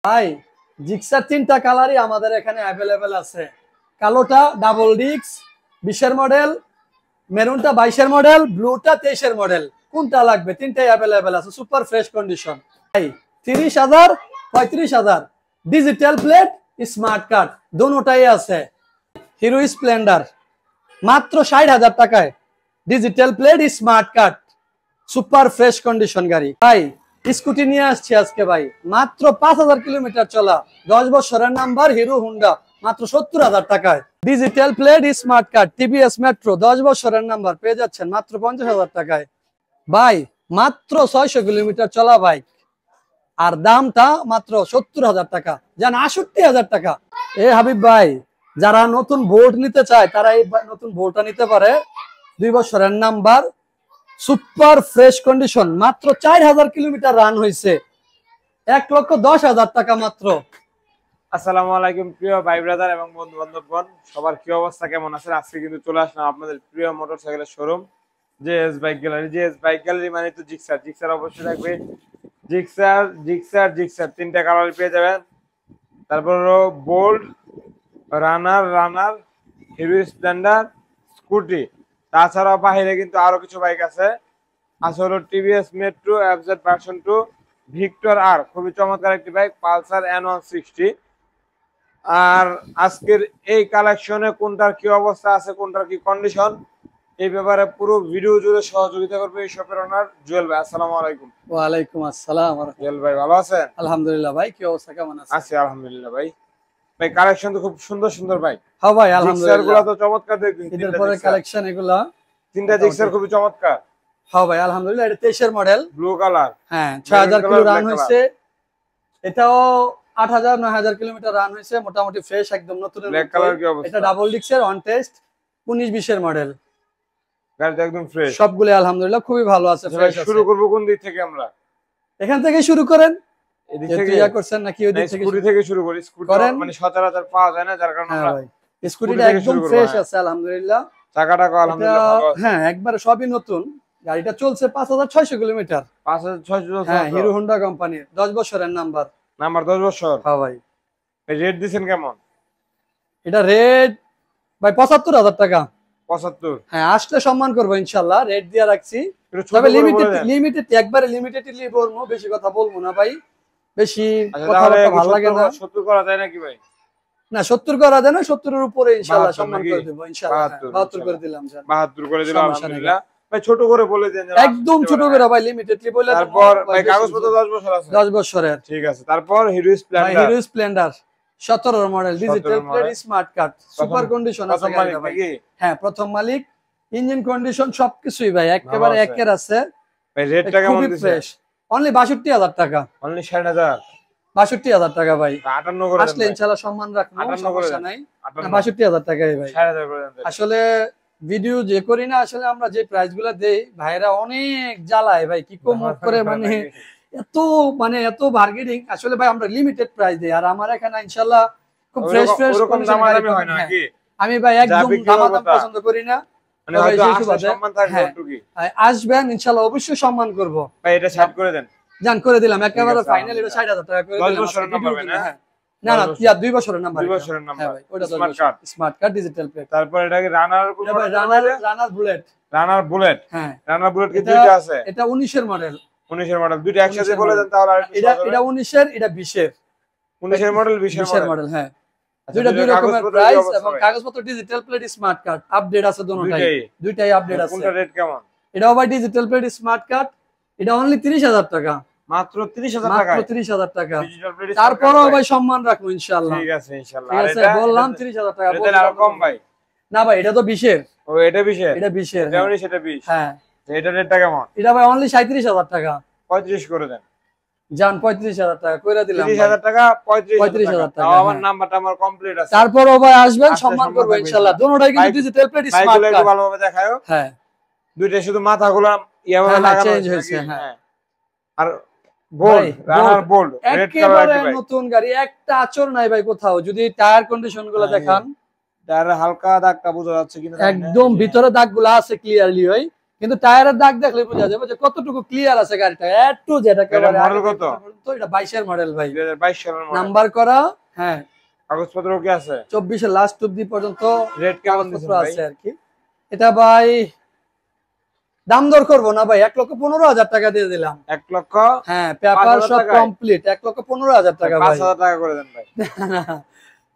ভাই জিক্সার তিনটা কালারই আমাদের এখানে অ্যাভেলেবেল আছে। কালোটা ডাবল ডিস্ক 20-এর মডেল, মেরুনটা 22-এর মডেল, ব্লুটা 23-এর মডেল। কোনটা লাগবে? তিনটাই অ্যাভেলেবেল আছে, সুপার ফ্রেশ কন্ডিশন। ভাই 30,000 35,000 ডিজিটাল প্লেট স্মার্ট কার্ড দোনোটাই আছে। হিরো স্প্লেন্ডার মাত্র 60,000 টাকায় digital plate smart card super fresh condition গাড়ি। ভাই স্কুটি নিয়ে আসছি আজকে ভাই, মাত্র 5,000 কিলোমিটার চলা, 10 বছরের নাম্বার, হিরো হুন্ডা, মাত্র 70,000 টাকায় digital plate smart card TVS metro 10 বছরের নাম্বার পেয়ে যাচ্ছেন মাত্র 50,000 টাকায়। ভাই মাত্র 600 কিলোমিটার চলা বাইক, আর দামটা মাত্র 70,000 টাকা, জান 68,000 টাকা। এ হাবিব ভাই, যারা নতুন বোল্ট নিতে চায় তারা এই নতুন বোল্টটা নিতে পারে, 2 বছরের নাম্বার, সুপার ফ্রেশ কন্ডিশন, মাত্র 4,000 কিলোমিটার রান হয়েছে, 1,10,000 টাকা মাত্র। আসসালামু আলাইকুম প্রিয় ভাই ব্রাদার এবং বন্ধু বান্ধবগণ, সবার কি অবস্থা, কেমন আছেন? আজকে কিন্তু চলে আসলাম আপনাদের প্রিয় মোটরসাইকেলের showroom JS bike gallery. JS bike gallery মানে তো জিক্সার, জিক্সার অবশ্যই থাকবে। জিক্সার জিক্সার জিক্সার তিনটা কালার পেয়ে যাবেন। তারপর Bolt, Runner, Hero Splendor, Scooty. তাছাড়াও বাইরে কিন্তু আরো কিছু বাইক আছে। আসলে TVS Metro FZ version 2, Victor R, খুবই চমৎকার একটি বাইক, পালসার N160। আর আজকের এই কালেকশনে কোনটার কি অবস্থা আছে, কোনটার কি কন্ডিশন, এই ব্যাপারে পুরো ভিডিও জুড়ে সহযোগিতা করবে এই শপের ওনার জুয়েল ভাই। আসসালামু আলাইকুম। ওয়ালাইকুম আসসালাম। জুয়েল ভাই ভালো আছেন? আলহামদুলিল্লাহ। ভাই কি অবস্থা, কেমন আছেন? আছি আলহামদুলিল্লাহ। ভাই ভাই কালেকশন তো খুব সুন্দর সুন্দর বাইক। হ্যাঁ ভাই আলহামদুলিল্লাহ, জিক্সার গুলো তো চমৎকার দেখুন। ঈদের পরে কালেকশন এগুলা, তিনটা জিক্সার খুবই চমৎকার। হ্যাঁ ভাই আলহামদুলিল্লাহ। এটা 23-এর মডেল, ব্লু কালার, হ্যাঁ 6,000 কিলো রান হয়েছে। এটাও 8,000-9,000 কিলোমিটার রান হয়েছে, মোটামুটি ফ্রেশ একদম নতুনের মতো। এটা ডাবল ডিস্কের অন টেস্ট 19-20-এর মডেল, গাড়িটা একদম ফ্রেশ। সবগুলো আলহামদুলিল্লাহ খুবই ভালো আছে। শুরু করব কোন দিক থেকে? আমরা এখান থেকে শুরু করেন। এদিক থেকে ইয়া করছেন নাকি ওই দিক থেকে? স্কুটি থেকে শুরু করি। স্কুটি মানে সচরাচর পাওয়া যায় না, যার কারণে আমরা স্কুটিটা একদম ফ্রেশ আছে আলহামদুলিল্লাহ। চাকাটা আলহামদুলিল্লাহ ভালো আছে, হ্যাঁ একবারে সবই নতুন। গাড়িটা চলছে 5,600 কিলোমিটার। 5,600, হ্যাঁ হিরো হোন্ডা কোম্পানির, 10 বছরের নাম্বার। 10 বছর। হ্যাঁ ভাই। রেট দিবেন কেমন? এটা রেট ভাই 75,000 টাকা। 75? হ্যাঁ আসলে সম্মান করবো ইনশাআল্লাহ, রেট দিয়ে রাখছি। তবে লিমিটেড একবারে লিমিটেডলি বলবো, বেশি কথা বলবো না ভাই, বেশি কথা বলতে ভালো লাগে না। 70 করা যায় নাকি ভাই? না 70 করা যায় না, 70-এর উপরে ইনশাআল্লাহ সম্মান করে দেব ইনশাআল্লাহ। 72 করে দিলাম স্যার। 72 করে দিলাম আলহামদুলিল্লাহ। ভাই ছোট করে বলে দেন, একদম ছোট করে ভাই, লিমিটেডলি বলে। তারপর ভাই কাগজপত্র 10 বছর আছে? 10 বছরের। ঠিক আছে। তারপর হিরো স্প্লেন্ডার, হিরো স্প্লেন্ডার 17-এর model, digital plate smart card, super condition আছে গাড়িটা ভাই। হ্যাঁ প্রথম মালিক, ইঞ্জিন কন্ডিশন সবকিছুই ভাই একেবারে একের আছে। ভাই রেটটা কেমন দিছেন? অনলি 62,000 টাকা। অনলি 60,000? 62,000 টাকা ভাই। 58 করে দেন আসলে ইনশাআল্লাহ সম্মান রাখবো, 58 সমস্যা নাই। 62,000 টাকাই ভাই। 60,000 করে দেন। আসলে ভিডিও যে করি না, আসলে আমরা যে প্রাইস গুলা দেই ভাইরা অনেক জ্বালায় ভাই, কি কম করে এত বার্গেনিং। আসলে ভাই আমরা লিমিটেড প্রাইস দেই, আর আমার এখানে ইনশাআল্লাহ খুব ফ্রেশ দামাদামি হয় না নাকি? আমি ভাই একদম দামাদাম পছন্দ করি না। মানে হয়তো সম্মান থাকবে একটুকি। আসবেন ইনশাআল্লাহ, অবশ্যই সম্মান করব ভাই। এটা 60 করে দেন। জান করে দিলাম একেবারে ফাইনাল। এটা 60,000 টাকা করে দিলাম। 10 বছরের নাম্বার না? না 2 বছরের নাম্বার। 2 বছরের নাম্বার। ভাই ওটা স্মার্ট কার্ড ডিজিটাল প্লেট। তারপর এটা কি রানার বুলেট? রানার বুলেট। হ্যাঁ রানার বুলেট কি দুইটা আছে? এটা 19-এর মডেল। 19-এর মডেল দুইটা একসাথে বলে দেন তাহলে। আর এটা 19-এর, এটা 20-এর। 19-এর মডেল 20-এর মডেল। হ্যাঁ দুইটা দুই রকমের প্রাইস, এবং কাগজপত্র digital plate smart card update আছে দুইটাই আপডেট আছে। কোনটা রেট কেমন? এটাও ভাই ডিজিটাল প্লেট স্মার্ট কার্ড, এটা অনলি 30,000 টাকা। মাত্র 30,000 টাকা? মাত্র 30,000 টাকা। তারপরও ভাই সম্মান রাখবো ইনশাআল্লাহ। ঠিক আছে ইনশাআল্লাহ। ঠিক আছে বললাম 30,000 টাকা। এটা আর কম ভাই? না ভাই এটা তো 20-এর। ও এটা 20-এর? এটা 20-এর। এটা 19, এটা 20। হ্যাঁ এটা রেটটা কেমন? এটা ভাই অনলি 37,000 টাকা। 35 করে দেন। জান 35,000 টাকা কইরা দিলাম। 30,000 টাকা 35,000 টাকা। আমার হ্যাঁ। নাম্বারটা আমার কমপ্লিট আছে। তারপরও ভাই আসবেন, সম্মান করব ইনশাআল্লাহ। দুটোটাই কিন্তু ডিজিটাল প্লেট স্মার্ট কার্ড। একটু ভালোভাবে দেখায়ো। হ্যাঁ দুইটা শুধু মাথাগুলো ইয়াভাবে লাগানো চেঞ্জ হয়েছে। হ্যাঁ আর বোল্ড, রানার বোল্ড রেড কালার একেবারে নতুন গাড়ি, একটা আচর নাই ভাই কোথাও। যদি টায়ার কন্ডিশন গুলো দেখান, টায়ারে হালকা দাগটা বোঝা যাচ্ছে কিনা? একদম ভিতরে দাগগুলো আছে ক্লিয়ারলি ভাই। কিন্তু টায়ারের দাগ দেখলে বোঝা যাবে যে কতটুকু ক্লিয়ার আছে গাড়িটা, একটু যেটা একেবারে মডেল কত? তো এটা 22 এর মডেল ভাই, 2022 সালের মডেল, নাম্বার করা। হ্যাঁ, কাগজপত্র কি আছে? 24 এর লাস্ট অবধি পর্যন্ত রেট কেমন দিছেন ভাই? আছে আর কি। এটা ভাই দাম দর করবো না ভাই, 1,15,000 টাকা দিয়ে দিলাম। 1 লক্ষ, হ্যাঁ, পেপার 5,000 সব টাকায়? কমপ্লিট, 1,15,000 টাকা ভাই। 5,000 টাকা করে দেন ভাই।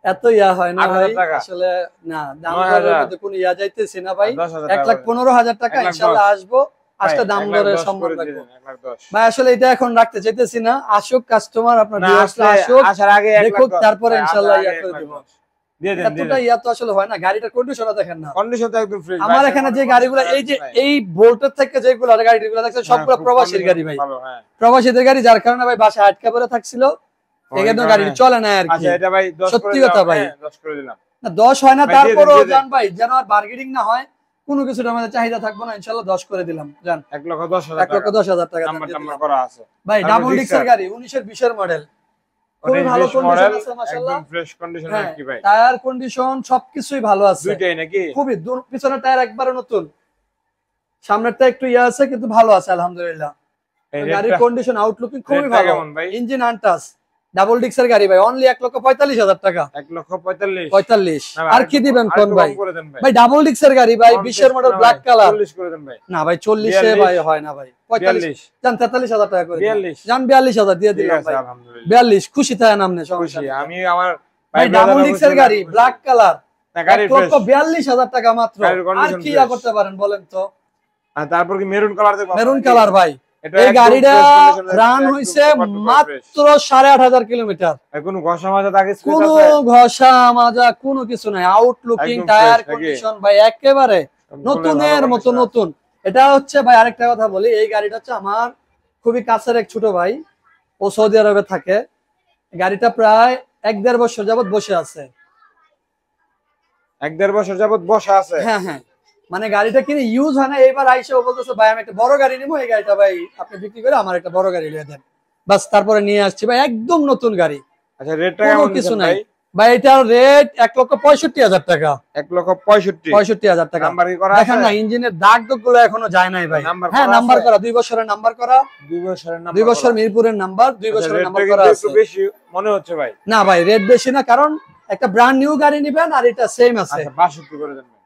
এত ইয়া হয় না ভাই 8,000 টাকা? আসলে, না দাম 9,000 দরের মধ্যে কোনো ইয়া যাইতেছি না ভাই। 10,000 টাকা 1,15,000 টাকা 1,10,000 ইনশাআল্লাহ আসবো, আজকে দাম দরের 1,10,000 সম্মান করে রাখবো দিলেন, 1,10,000 ভাই। আসলে এটা এখন রাখতে চাইতেছি না, আসুক কাস্টমার, আপনার না ভিউয়ার্সরা আসলে আসুক, আসার আগে 1,10,000 দেখুক, তারপরে ভাই, ইনশাআল্লাহ আসার ইয়া আগে করে 1,10,000 দিব। দিয়ে দেন, দিয়ে এতটা দেন। ইয়া তো আসলে হয় না, গাড়িটার কন্ডিশনটা দেখেন না। কন্ডিশন তো একদম ফ্রেশ। আমার এখানে যে গাড়িগুলো, এই যে এই বোল্টের থেকে যেগুলো গাড়িগুলো দেখছেন সবগুলো প্রবাসীর গাড়ি ভাই, ভালো, হ্যাঁ। প্রবাসীদের গাড়ি, যার কারণে ভাই বাসায় আটকা পড়ে থাকছিল, এখানে গাড়ি চলে না আর কি। আচ্ছা এটা ভাই 10 সত্যি করে কথা দিলাম, ভাই। হ্যাঁ, 10 করে দিলাম। না 10 হয় না, ভাই, দিয়ে দেন, তারপরও দিয়ে দেন। জান ভাই যেন আর বার্গেনিং না হয়, কোনো কিছুটা আমাদের চাহিদা থাকবো না, ইনশাআল্লাহ 10 করে দিলাম জান। 1,10,000 টাকা। 1,10,000 টাকা দাম নাম্বার দিয়ে টাম্বার দিলাম। করা আছে ভাই তারপর ডাবল ডিক্সের Gixxer? গাড়ি 19 এর 20 এর মডেল, খুবই ভালো মডেল, কন্ডিশন আছে মাশাআল্লাহ। একদম ফ্রেশ কন্ডিশন হ্যাঁ, নাকি ভাই? টায়ার কন্ডিশন সবকিছুই ভালো আছে, দুইটাই নাকি? খুবই পিছনের টায়ার একবারে নতুন, সামনেরটা একটু ইয়া আছে কিন্তু ভালো আছে আলহামদুলিল্লাহ। এই গাড়ির রেটটা কন্ডিশন আউটলুকিং খুবই রেটটা ভালো, কেমন ভাই? ইঞ্জিন আনটাচ, ডাবল ডিক্সের গাড়ি ভাই, অনলি 1,45,000 টাকা। 1,45,000 45 না ভাই, আর কি দিবেন আরেকটু কোন ভাই? কম করে দেন ভাই। ভাই ডাবল ডিক্সের গাড়ি ভাই, 20 এর মডেল, ব্ল্যাক কালার। 40 করে দেন ভাই। না ভাই 40 এ 42 ভাই হয় না ভাই, 45 জান, 43,000 টাকা করে দিন। 42 জান 42,000 দিয়ে ঠিক দিলাম আছে ভাই, আলহামদুলিল্লাহ। 42 খুশি থাকেন আপনি, খুশি সমস্যা নেই। আমি আমার ভাই ডাবল brother ডিক্সের অবশ্যই গাড়ি, খুশি। ব্ল্যাক কালার, না গাড়ি ফ্রেশ। 1,42,000 টাকা মাত্র, গাড়ির আর condition কি ইয়া fresh। করতে পারেন বলেন তো? আর তারপর কি মেরুন কালার দেখব? মেরুন কালার ভাই, এই গাড়িটা রান হইছে মাত্র 8,500 কিলোমিটার, এখন ঘষা মাজা দাগ স্পেস কোনো আছে? ঘষা মাজা কোনো কিছু নাই, আউটলুকিং একদম টায়ার fresh নাকি? কন্ডিশন ভাই একেবারে নতুনের মতো নতুন। এটা হচ্ছে ভাই আরেকটা কথা বলি, এই গাড়িটা হচ্ছে আমার খুবই কাছের এক ছোট ভাই, ও সৌদি আরবে থাকে, গাড়িটা প্রায় 1-1.5 বছর যাবত বসে আছে। 1-1.5 বছর যাবত বসা আছে? হ্যাঁ হ্যাঁ, মানে গাড়িটা কিনে ইউজ হয় না, এইবার আইসে ও বলতেছে ভাই আমি একটা বড় গাড়ি নিবো, এই গাড়িটা ভাই আপনি বিক্রি করে আমার একটা বড় গাড়ি নিয়ে দেন, বাস তারপরে নিয়ে আসছি ভাই, একদম নতুন গাড়ি, আচ্ছা রেটটা কোনো কেমন কিছু দিছেন নাই ভাই? ভাই। এটার রেট 1,65,000 টাকা। 1,65,000 65,000 টাকা। নাম্বার কি করা দেখেন আছে? না ইঞ্জিনের দাগ গুলো এখনো যায় নাই ভাই। নাম্বার হ্যাঁ করা নাম্বার আছে? করা, 2 বছরের নাম্বার করা, 2 বছরের নাম্বার 2 বছর মিরপুরের নাম্বার, 2 বছরের নাম্বার করা আছে। একটু বেশি মনে হচ্ছে ভাই। না ভাই রেট বেশি না, কারণ একটা ব্র্যান্ড নিউ গাড়ি নিবেন আর এটা সেম আছে। আচ্ছা 62 করে দেন ভাই।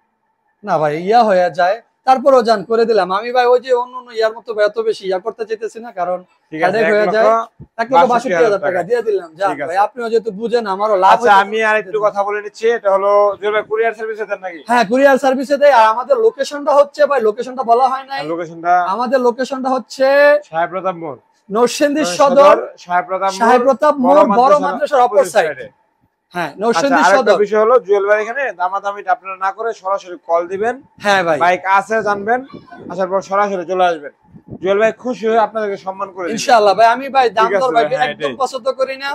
না ভাই ইয়া হয়ে যায়, তারপরও জান করে দিলাম আমি ভাই, ওই যে অন্য অন্য ইয়ার মতো এত বেশি ইয়া করতে চাইতেছি না, কারণ ঠিক আছে headache হয়ে যায়। 1,62,000 টাকা দিয়ে দিলাম যান ঠিক আছে। ভাই, আপনিও যেহেতু বুঝেন আমারও লাভ আচ্ছা হইতেছে। আমি আর একটু কথা বলে নিচ্ছি, এটা হলো যে ভাই কুরিয়ার সার্ভিসে দেন নাকি? হ্যাঁ কুরিয়ার সার্ভিসে দেয়, আর আমাদের লোকেশনটা হচ্ছে ভাই, লোকেশনটা বলা হয় নাই, লোকেশনটা আমাদের লোকেশনটা হচ্ছে সাহেব প্রতাপ মোড়, নরসিংদী সদর, সাহেব প্রতাপ মোড়, বড় মাদ্রাসার অপর সাইডে। হ্যাঁ নরসিংদী আচ্ছা আরেকটা সদর। বিষয় হলো জুয়েল ভাই এখানে দামাদামি আপনারা না করে সরাসরি কল দিবেন, হ্যাঁ ভাই বাইক আছে জানবেন, আসার পর সরাসরি চলে আসবেন, জুয়েল ভাই খুশি হয়ে আপনাদেরকে সম্মান করে দিবেন ইনশাআল্লাহ ভাই। আমি ভাই দাম ঠিক আছে দর ভাই ভাই, হ্যাঁ, একদম এটাই। পছন্দ করি না,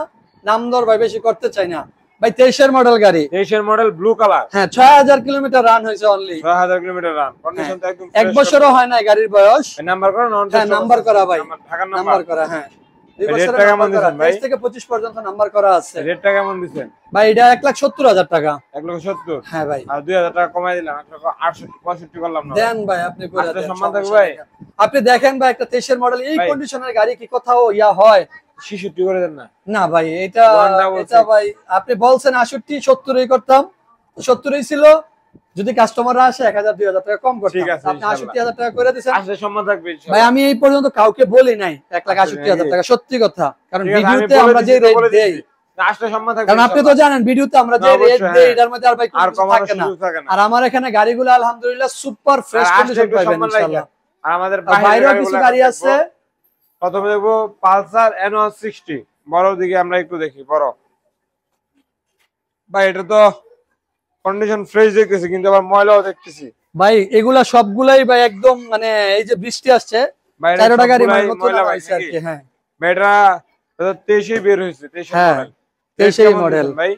দাম দর ভাই বেশি করতে চাই না ভাই। 23 এর মডেল গাড়ি, 23 এর মডেল ব্লু কালার, হ্যাঁ 6,000 কিলোমিটার রান হয়েছে অনলি, 6000 কিলোমিটার রান, কন্ডিশন তো একদম 1 বছরও হয় না গাড়ির বয়স। নাম্বার করা নন হ্যাঁ নাম্বার করা ভাই, ঢাকার নাম্বার নাম্বার করা, হ্যাঁ 2 রেটটা বছরের কেমন নাম্বার করা, দিছেন ভাই? 23 থেকে 25 পর্যন্ত নাম্বার করা আছে। রেটটা কেমন দিচ্ছেন ভাই এটা 1,70,000 টাকা। 1,70,000 হ্যাঁ ভাই আর 2000 টাকা কমাই দিলাম, 1,68,65 করলাম না দেন ভাই, আপনি করে আপনার দেন, সম্মান থাকবে সমস্যা ভাই। নেই। আপনি দেখেন ভাই একটা 23 এর মডেল এই ভাই। কন্ডিশনের গাড়ি কি কোথাও ইয়া হয়? 66 করে দেন না? না ভাই এটা এটা ভাই আপনি বলছেন 68 70 করতাম, 70 ছিল, যদি কাস্টমাররা আসে 1,000 2,000 টাকা কম করতাম, ঠিক আছে, আপনি ইনশাআল্লাহ। 68,000 টাকা করে দিয়েছেন আসলে সম্মান থাকবে ভাই। ইনশাআল্লাহ। আমি এই পর্যন্ত কাউকে বলি নাই 1,68,000 টাকা, সত্যি কথা, কারণ ঠিক আছে, আমি ভিডিওতে বলে আমরা যে দিছি তো রেট বলে দেই, দিছি। না, আসলে সম্মান থাকবে কারণ আপনি তো ইনশাআল্লাহ। জানেন ভিডিওতে আমরা যে না, রেট অবশ্যই, দেই হ্যাঁ। এটার মধ্যে আর ভাই কোনো আর কিছু কমানোর থাকে না। সুযোগ থাকে না। আর আমার এখানে গাড়িগুলো আলহামদুলিল্লাহ সুপার ফ্রেশ আর আসলে কন্ডিশন একটু পাবেন সম্মান ইনশাআল্লাহ। রাখেন। আর আমাদের আর বাইরেও কিছু গাড়ি আছে, প্রথমে দেখবো পালসার N160 বড় দিকে আমরা একটু দেখি বড় ভাই, এটা তো কন্ডিশন ফ্রেশ দেখতেছি কিন্তু আবার ময়লাও দেখতেছি ভাই এগুলা সবগুলাই ভাই একদম মানে এই যে বৃষ্টি আসছে, ভাই, এটা 4টা গাড়ি সবগুলাই নতুন ময়লা ভাই, আইছে আর নাকি? কি। হ্যাঁ ভাই, এটা 2023 বের হয়েছে, 23 হ্যাঁ, মডেল, 23 মডেল ভাই।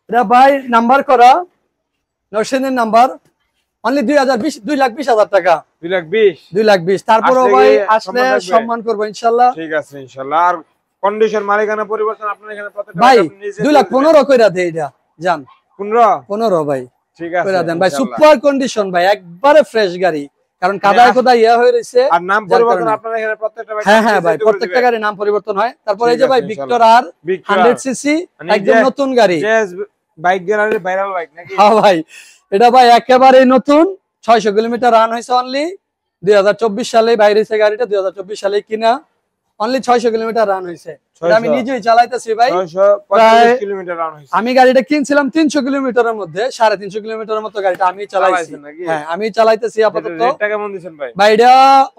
এটা ভাই নাম্বার করা, নরসিংদীর নাম্বার, অনলি 2,20,000 টাকা, 2,20,000 2,20,000। তারপরও আসলে ভাই কি আসলে সম্মান থাকবে? সম্মান করবো ইনশাআল্লাহ ঠিক আছে ইনশাআল্লাহ। আর কন্ডিশন মালিকানা পরিবর্তন আপনার এখানে প্রত্যেকটা ভাই। আপনি নিজে 2,15,000 কইরা দেই এটা জান, 15 15 ভাই ঠিক আছে কইরা দেন ভাই। ইনশাআল্লাহ। সুপার কন্ডিশন ভাই, একবারে ফ্রেশ গাড়ি, কারণ কাদায় কোদায় ইয়া হয়ে রয়েছে। আর নাম পরিবর্তন আপনারা এখানে প্রত্যেকটা ভাই? হ্যাঁ হ্যাঁ ভাই, প্রত্যেকটা গাড়ির নাম পরিবর্তন হয়। তারপর এই যে ভাই ভিক্টর আর 100 সিসি একদম নতুন গাড়ি, JS bike gallery viral bike নাকি? হ্যাঁ ভাই, এটা ভাই একেবারে নতুন, 600 কিলোমিটার রান হয়েছে অনলি 2024 সালে বাইরে হয়েছে গাড়িটা, 2024 সালে কিনা, অনলি 600 কিলোমিটার রান হয়েছে। আমি নিজেই চালাইতেছি ভাই, 625 কিলোমিটার রান হয়েছে। আমি গাড়িটা কিনছিলাম 300 কিলোমিটারের মধ্যে, 350 কিলোমিটারের মতো গাড়িটা আমি চালাইছি। হ্যাঁ আমি চালাইতেছি আপাতত। রেট টাকা কেমন দিবেন ভাই? ভাই এটা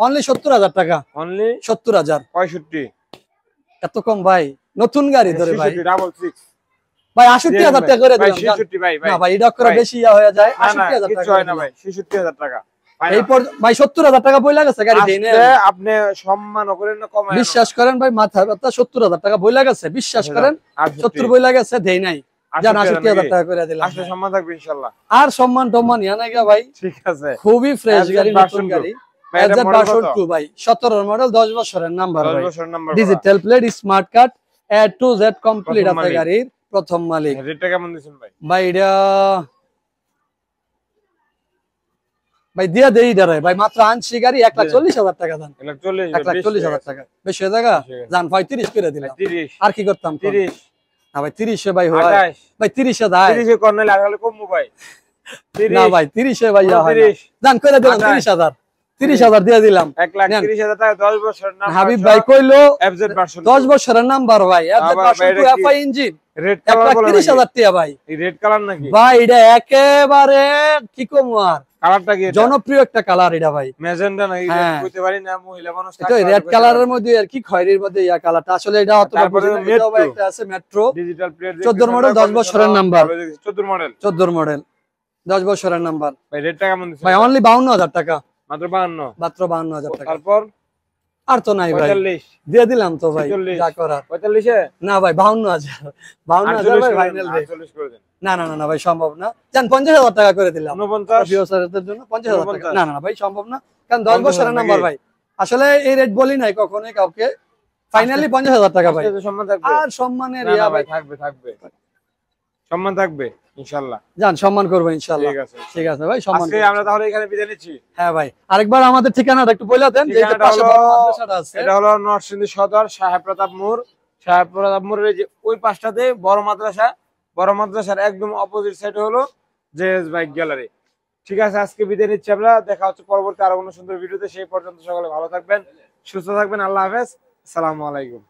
অনলি 70,000 টাকা। অনলি 70,000? 65। এত কম ভাই? নতুন গাড়ি ধরে ভাই 66 ভাই 68,000 টাকা করে দিলাম। 66 ভাই ভাই না ভাই এটা করে বেশি হয়ে যায়। 68,000 কিছু টাকা হয় না ভাই, 66,000 টাকা। এই পর ভাই 70,000 টাকা বইলা গেছে গাড়ি দেইনে। আপনি সম্মান করেন না কমায়? বিশ্বাস করেন ভাই, মাথা ব্যথা, 70,000 টাকা বইলা গেছে, বিশ্বাস করেন 70 বইলা গেছে, দেই নাই। জান 68,000 টাকা করে দিলাম। আসলে সম্মান থাকবে ইনশাআল্লাহ। আর সম্মান টম্মান ইয়া নাই গা ভাই, ঠিক আছে। খুবই ফ্রেশ গাড়ি, নতুন গাড়ি। এটা মডেল 2 ভাই 17 মডেল, 10 বছরের নাম্বার 10 ভাই, বছরের number, digital plate, smart card, A to Z complete আছে গাড়ির, প্রথম মালিক। রেটটা কেমন দিবেন ভাই? ভাই এটা ভাই দিয়া দেই দাঁড়ে ভাই, মাত্র আনছি গাড়ি 1,40,000 টাকা দাম। 1,40,000 টাকা বেশি হয়ে জায়গা জান, 35 করে দিলাম। 30 আর কি করতাম? 30 না ভাই 30 এ ভাই হয় 28 ভাই, 30 এ দাই 30 এ করলে আর হলে কমবো ভাই। 30 না ভাই 30 এ ভাই হয় 30 জান করে দিলাম। 30,000 30,000 দিয়ে দিলাম। 1,30,000 টাকা 10 বছরের নাম্বার। হাবিব ভাই কইলো FZ ভার্সন 10 বছরের নাম্বার ভাই, FZ version 2 FI engine, red colour বলে 1,30,000 টাকা ভাই। এই রেড কালার নাকি ভাই এটা একেবারে কি কম আর কালারটা কি? জনপ্রিয় একটা কালার এটা ভাই, ম্যাজেন্ডা নাকি? হ্যাঁ। কইতে পারি না, মহিলা মানুষ এটা রেড কালারের মধ্যে আর কি খয়েরির মধ্যে ইয়া কালারটা, আসলে এটা অতটা তারপরে বুঝি না। মেট্রো। এটাও ভাই একটা আছে মেট্রো, ডিজিটাল প্লেট, 14 মডেল, 10 বছরের নাম্বার। 14 মডেল, 14 মডেল, 10 বছরের নাম্বার। ভাই রেটটা কেমন দিছেন ভাই অনলি 52,000 টাকা, মাত্র 52? মাত্র 52,000 টাকা। তারপর আর তো নাই ভাই, 45 দিয়ে দিলাম তো ভাই, 46 যা করার। 45 এ না ভাই 52,000, 52,000 ভাই ফাইনাল রেট। 48 করে দেন। না না না ভাই সম্ভব না, জান 50,000 টাকা করে দিলাম 49 ভিউয়ারদের জন্য। 50,000 টাকা না না ভাই সম্ভব না, কারণ 10 বছরের নাম্বার ভাই। আসলে এই রেট বলি নাই কখনোই কাউকে, ফাইনালি 50,000 টাকা ভাই। সম্মান থাকবে আর সম্মানের না, ইয়া না ভাই, ভাই থাকবে থাকবে, সম্মান থাকবে ইনশাআল্লাহ। জান সম্মান করবো ইনশাআল্লাহ। ঠিক আছে ঠিক আছে ভাই, সম্মান আজকে করবো। আমরা তাহলে এখানে বিদায় নিচ্ছি। হ্যাঁ ভাই, আরেকবার আমাদের ঠিকানাটা একটু বলে দেন, যে এটা ঠিকানাটা পাশে হলো- বড় মাদ্রাসাটা আছে। এটা হলো নরসিংদী সদর সাহেব প্রতাপ মোড়। সাহেব প্রতাপ মোড়ের যে ওই পাশটাতে বড় মাদ্রাসা, বড় মাদ্রাসার একদম অপোজিট সাইডে হলো জেএস বাইক গ্যালারি। ঠিক আছে আজকে বিদায় নিচ্ছি আমরা, দেখা হচ্ছে পরবর্তী আরো কোনো সুন্দর ভিডিওতে। সেই পর্যন্ত সকলে ভালো থাকবেন, সুস্থ থাকবেন, আল্লাহ হাফেজ, আসসালামু আলাইকুম।